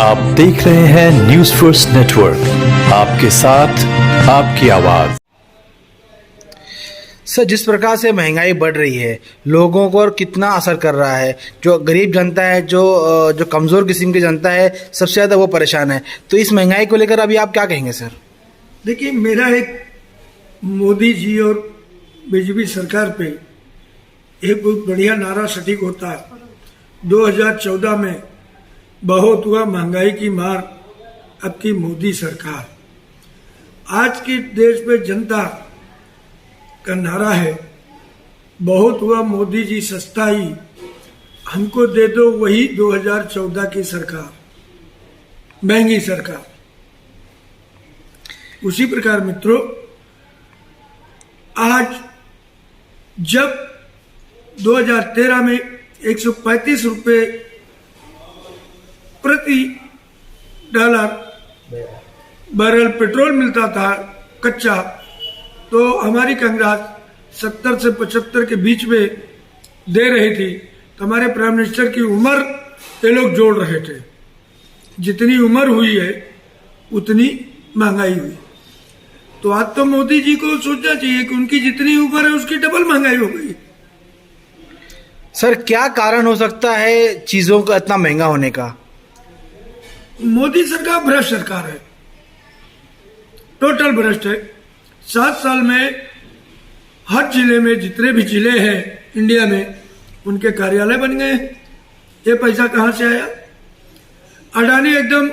आप देख रहे हैं न्यूज फर्स्ट नेटवर्क, आपके साथ आपकी आवाज। सर, जिस प्रकार से महंगाई बढ़ रही है, लोगों को और कितना असर कर रहा है। जो गरीब जनता है, जो कमज़ोर किस्म की जनता है, सबसे ज़्यादा वो परेशान है। तो इस महंगाई को लेकर अभी आप क्या कहेंगे सर? देखिए, मेरा एक मोदी जी और बीजेपी सरकार पे एक बहुत बढ़िया नारा सटीक होता है। 2014 में बहुत हुआ महंगाई की मार, अब की मोदी सरकार। आज की देश में जनता का नारा है, बहुत हुआ मोदी जी सस्ताई, हमको दे दो वही 2014 की सरकार, महंगी सरकार। उसी प्रकार मित्रों, आज जब 2013 में 135 रुपये प्रति डॉलर बैरल पेट्रोल मिलता था कच्चा, तो हमारी कांग्रेस 70 से 75 के बीच में दे रही थी। तो हमारे प्राइम मिनिस्टर की उम्र ये लोग जोड़ रहे थे। जितनी उम्र हुई है उतनी महंगाई हुई। तो आज तो मोदी जी को सोचना चाहिए कि उनकी जितनी उम्र है उसकी डबल महंगाई हो गई। सर, क्या कारण हो सकता है चीज़ों का इतना महंगा होने का? मोदी सरकार भ्रष्ट सरकार है, टोटल भ्रष्ट है। 7 साल में हर जिले में, जितने भी जिले हैं इंडिया में, उनके कार्यालय बन गए। ये पैसा कहाँ से आया? अडानी एकदम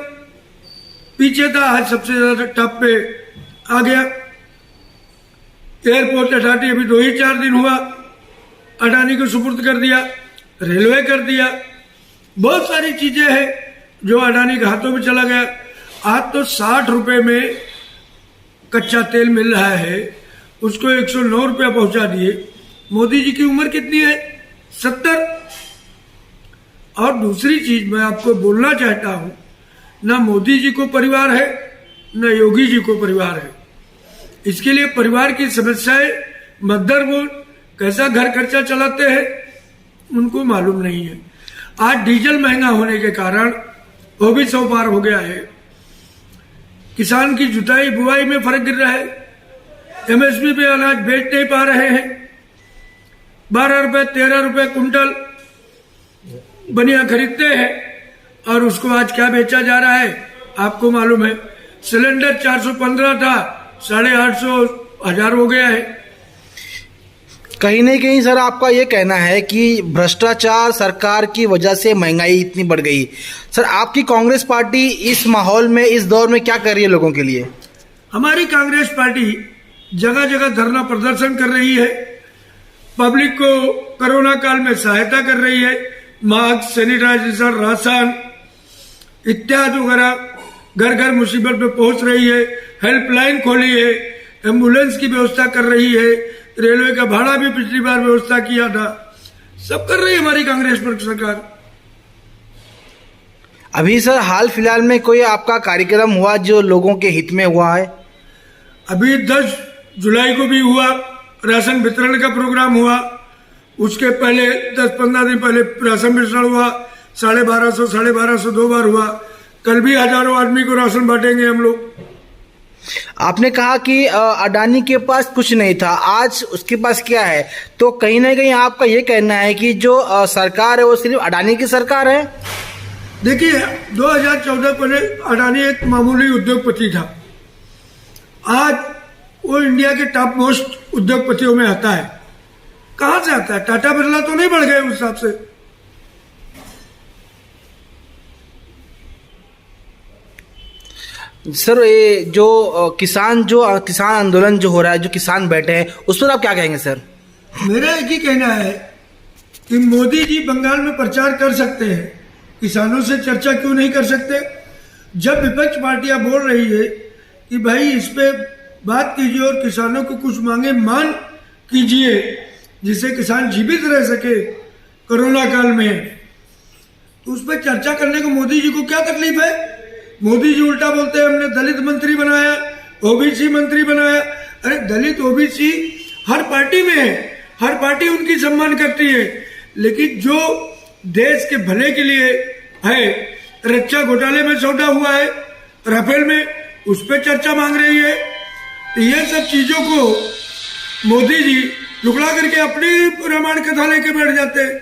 पीछे था, आज सबसे ज्यादा टॉप पे आ गया। एयरपोर्ट अथॉरिटी अभी 2 ही 4 दिन हुआ, अडानी को सुपुर्द कर दिया, रेलवे कर दिया। बहुत सारी चीजें हैं जो अडानी के हाथों में चला गया। आज तो 60 रुपए में कच्चा तेल मिल रहा है, उसको 109 रुपया पहुंचा दिए। मोदी जी की उम्र कितनी है? 70। और दूसरी चीज मैं आपको बोलना चाहता हूं, ना मोदी जी को परिवार है, ना योगी जी को परिवार है। इसके लिए परिवार की समस्याएं, मदरबोर्ड कैसा घर खर्चा चलाते हैं उनको मालूम नहीं है। आज डीजल महंगा होने के कारण वो भी 100 पार हो गया है। किसान की जुताई बुआई में फर्क गिर रहा है। एमएसपी पे अनाज बेच नहीं पा रहे हैं। 12 रुपए 13 रुपए कुंटल बनिया खरीदते हैं और उसको आज क्या बेचा जा रहा है आपको मालूम है। सिलेंडर 415 था, 850 1000 हो गया है। कहीं ना कहीं सर, आपका ये कहना है कि भ्रष्टाचार सरकार की वजह से महंगाई इतनी बढ़ गई। सर, आपकी कांग्रेस पार्टी इस माहौल में, इस दौर में क्या कर रही है लोगों के लिए? हमारी कांग्रेस पार्टी जगह जगह धरना प्रदर्शन कर रही है, पब्लिक को कोरोना काल में सहायता कर रही है। मास्क, सैनिटाइजेशन, राशन इत्यादि वगैरह घर घर मुसीबत में पहुंच रही है। हेल्पलाइन खोली है, एम्बुलेंस की व्यवस्था कर रही है, रेलवे का भाड़ा भी पिछली बार व्यवस्था किया था। सब कर रही है हमारी कांग्रेस सरकार। अभी सर, हाल फिलहाल में कोई आपका कार्यक्रम हुआ जो लोगों के हित में हुआ है? अभी 10 जुलाई को भी हुआ, राशन वितरण का प्रोग्राम हुआ। उसके पहले 10-15 दिन पहले राशन वितरण हुआ। 1250 2 बार हुआ। कल भी हजारों आदमी को राशन बांटेंगे हम लोग। आपने कहा कि अडानी के पास कुछ नहीं था, आज उसके पास क्या है? तो कहीं ना कहीं आपका ये कहना है कि जो सरकार है वो सिर्फ अडानी की सरकार है? देखिए, 2014 पहले अडानी एक मामूली उद्योगपति था। आज वो इंडिया के टॉप मोस्ट उद्योगपतियों में आता है। कहां से आता है? टाटा बिरला तो नहीं बढ़ गए उस हिसाब से। सर, ये जो किसान आंदोलन जो हो रहा है, जो किसान बैठे हैं, उस पर आप क्या कहेंगे सर? मेरा एक ही कहना है कि मोदी जी बंगाल में प्रचार कर सकते हैं, किसानों से चर्चा क्यों नहीं कर सकते? जब विपक्ष पार्टियां बोल रही है कि भाई इस पे बात कीजिए और किसानों को कुछ मांगे मान कीजिए जिससे किसान जीवित रह सके कोरोना काल में, तो उस पर चर्चा करने को मोदी जी को क्या तकलीफ है? मोदी जी उल्टा बोलते हैं हमने दलित मंत्री बनाया, ओबीसी मंत्री बनाया। अरे दलित ओबीसी हर पार्टी में है, हर पार्टी उनकी सम्मान करती है, लेकिन जो देश के भले के लिए है रक्षा घोटाले में सौदा हुआ है, राफेल में, उस पर चर्चा मांग रही है। तो ये सब चीजों को मोदी जी लुकड़ा करके अपनी रामायण कथा लेके बैठ जाते हैं।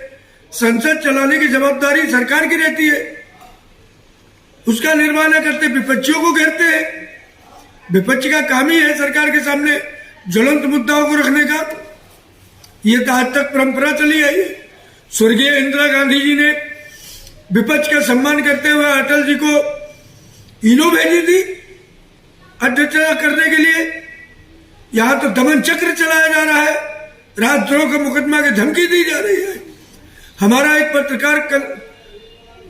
संसद चलाने की जवाबदारी सरकार की रहती है, उसका निर्वाह न करते विपक्षियों को घेरते हैं। विपक्ष का काम ही है सरकार के सामने ज्वलंत मुद्दाओं को रखने का। ये तो आज तक परंपरा चली आई है। स्वर्गीय इंदिरा गांधी जी ने विपक्ष का सम्मान करते हुए अटल जी को इनो भेजी थी अध्यक्षता करने के लिए। यहां तो दमन चक्र चलाया जा रहा है, राजद्रोह का मुकदमा की धमकी दी जा रही है। हमारा एक पत्रकार कल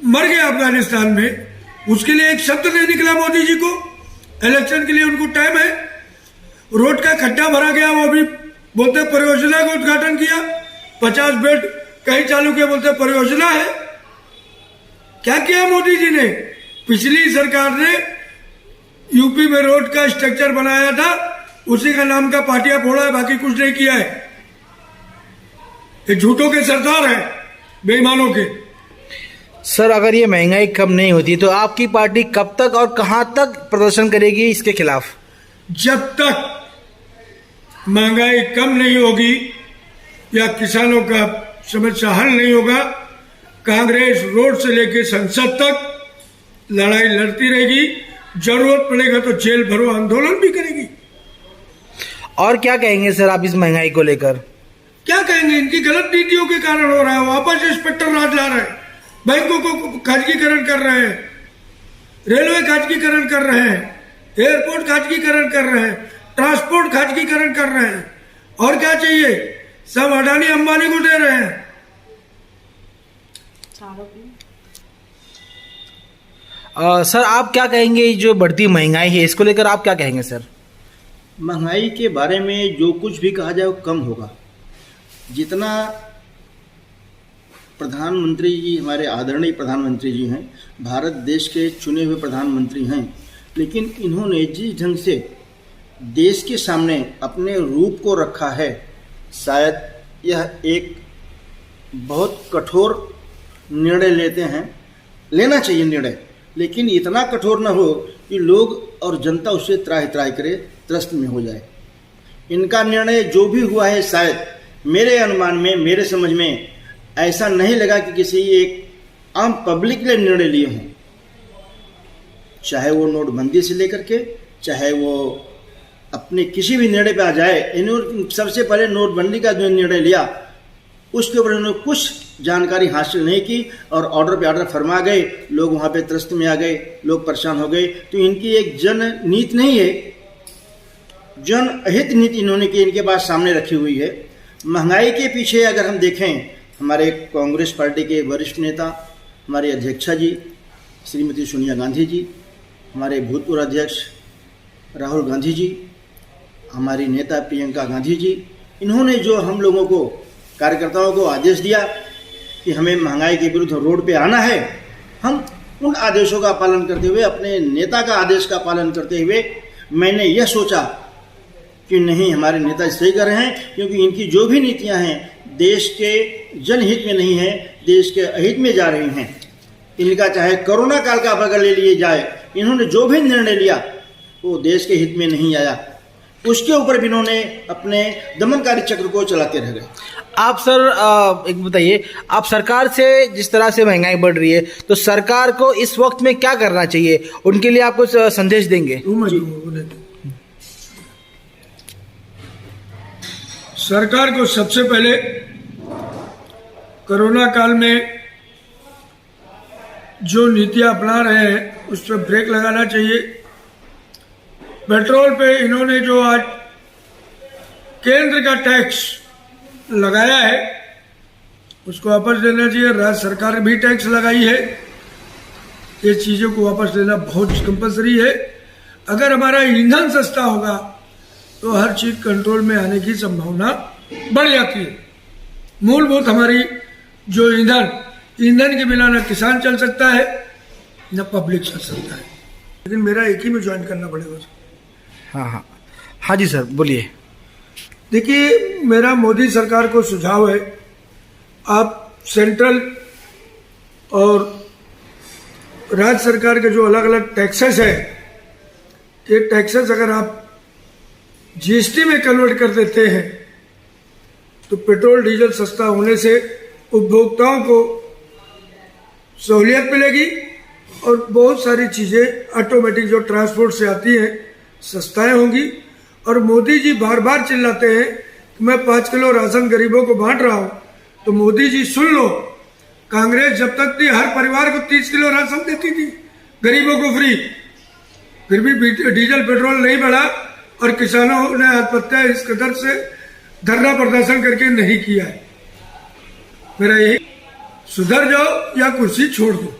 मर गया अफगानिस्तान में, उसके लिए एक शब्द नहीं निकला मोदी जी को। इलेक्शन के लिए उनको टाइम है। रोड का खड्डा भरा गया, वो भी बोलते परियोजना का उद्घाटन किया। 50 बेड कहीं चालू किया, बोलते परियोजना है। क्या किया मोदी जी ने? पिछली सरकार ने यूपी में रोड का स्ट्रक्चर बनाया था, उसी का नाम का पाटिया फोड़ा है, बाकी कुछ नहीं किया है। ये झूठों के सरदार है, बेईमानों के। सर अगर ये महंगाई कम नहीं होती तो आपकी पार्टी कब तक और कहां तक प्रदर्शन करेगी इसके खिलाफ? जब तक महंगाई कम नहीं होगी या किसानों का समस्या हल नहीं होगा, कांग्रेस रोड से लेकर संसद तक लड़ाई लड़ती रहेगी। जरूरत पड़ेगा तो जेल भरो आंदोलन भी करेगी। और क्या कहेंगे सर आप इस महंगाई को लेकर? क्या कहेंगे? इनकी गलत नीतियों के कारण हो रहा है। वापस इंस्पेक्टर राज ला रहे हैं, बैंकों को खाजगीकरण कर रहे हैं, रेलवे खाजगीकरण कर रहे हैं, एयरपोर्ट खाजगीकरण कर रहे हैं, ट्रांसपोर्ट खाजगीकरण कर रहे हैं। और क्या चाहिए? सब अडानी अंबानी को दे रहे हैं। सर आप क्या कहेंगे जो बढ़ती महंगाई है इसको लेकर आप क्या कहेंगे सर? महंगाई के बारे में जो कुछ भी कहा जाए वो कम होगा। जितना प्रधानमंत्री जी, हमारे आदरणीय प्रधानमंत्री जी हैं, भारत देश के चुने हुए प्रधानमंत्री हैं, लेकिन इन्होंने जिस ढंग से देश के सामने अपने रूप को रखा है, शायद यह एक बहुत कठोर निर्णय लेते हैं। लेना चाहिए निर्णय, लेकिन इतना कठोर न हो कि लोग और जनता उससे त्राहि त्राहि करे, त्रस्त में हो जाए। इनका निर्णय जो भी हुआ है, शायद मेरे अनुमान में, मेरे समझ में ऐसा नहीं लगा कि किसी एक आम पब्लिक ने निर्णय लिए हों। चाहे वो नोटबंदी से लेकर के, चाहे वो अपने किसी भी निर्णय पे आ जाए, इन्होंने सबसे पहले नोटबंदी का जो निर्णय लिया उसके ऊपर इन्होंने कुछ जानकारी हासिल नहीं की और ऑर्डर पे ऑर्डर फरमा गए। लोग वहाँ पे त्रस्त में आ गए, लोग परेशान हो गए। तो इनकी एक जन नीति नहीं है, जनहित नीति इन्होंने की इनके पास सामने रखी हुई है। महंगाई के पीछे अगर हम देखें, हमारे कांग्रेस पार्टी के वरिष्ठ नेता, हमारे अध्यक्षा जी श्रीमती सोनिया गांधी जी, हमारे भूतपूर्व अध्यक्ष राहुल गांधी जी, हमारी नेता प्रियंका गांधी जी, इन्होंने जो हम लोगों को, कार्यकर्ताओं को आदेश दिया कि हमें महंगाई के विरुद्ध रोड पे आना है, हम उन आदेशों का पालन करते हुए, अपने नेता का आदेश का पालन करते हुए मैंने यह सोचा कि नहीं, हमारे नेता सही कर रहे हैं, क्योंकि इनकी जो भी नीतियां हैं देश के जनहित में नहीं है, देश के अहित में जा रही हैं। इनका चाहे कोरोना काल का बगल ले लिए जाए, इन्होंने जो भी निर्णय लिया वो देश के हित में नहीं आया। उसके ऊपर भी इन्होंने अपने दमनकारी चक्र को चलाते रह गए। आप सर एक बताइए, आप सरकार से जिस तरह से महंगाई बढ़ रही है तो सरकार को इस वक्त में क्या करना चाहिए, उनके लिए आप कुछ संदेश देंगे? सरकार को सबसे पहले कोरोना काल में जो नीतियां अपना रहे हैं उस पर ब्रेक लगाना चाहिए। पेट्रोल पे इन्होंने जो आज केंद्र का टैक्स लगाया है उसको वापस देना चाहिए। राज्य सरकार भी टैक्स लगाई है, ये चीज़ों को वापस लेना बहुत कंपलसरी है। अगर हमारा ईंधन सस्ता होगा तो हर चीज़ कंट्रोल में आने की संभावना बढ़ जाती है। मूलभूत हमारी जो ईंधन के बिना न किसान चल सकता है न पब्लिक चल सकता है। लेकिन मेरा एक ही में ज्वाइन करना पड़ेगा। हाँ जी सर बोलिए। देखिए, मेरा मोदी सरकार को सुझाव है, आप सेंट्रल और राज्य सरकार के जो अलग अलग टैक्सेस है, ये टैक्सेस अगर आप जीएसटी में कन्वर्ट कर देते हैं तो पेट्रोल डीजल सस्ता होने से उपभोक्ताओं को सहूलियत मिलेगी और बहुत सारी चीज़ें ऑटोमेटिक जो ट्रांसपोर्ट से आती हैं सस्ताएं होंगी। और मोदी जी बार बार चिल्लाते हैं कि मैं 5 किलो राशन गरीबों को बांट रहा हूँ, तो मोदी जी सुन लो, कांग्रेस जब तक थी हर परिवार को 30 किलो राशन देती थी गरीबों को फ्री, फिर भी डीजल पेट्रोल नहीं बढ़ा और किसानों ने आत्महत्या इस कदर से धरना प्रदर्शन करके नहीं किया है। मेरा यही, सुधर जाओ या कुर्सी छोड़ दो।